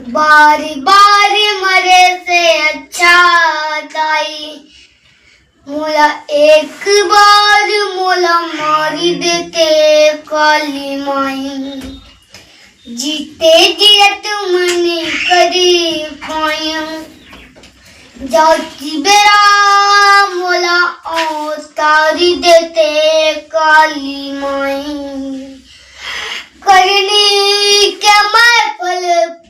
बार बार मरे से अच्छा ताई मोला एक बार मोला मारी देते काली माई जीते जियत मने करी पाया जाती बेरा मोला तारी देते काली माई करनी क्या मैं पल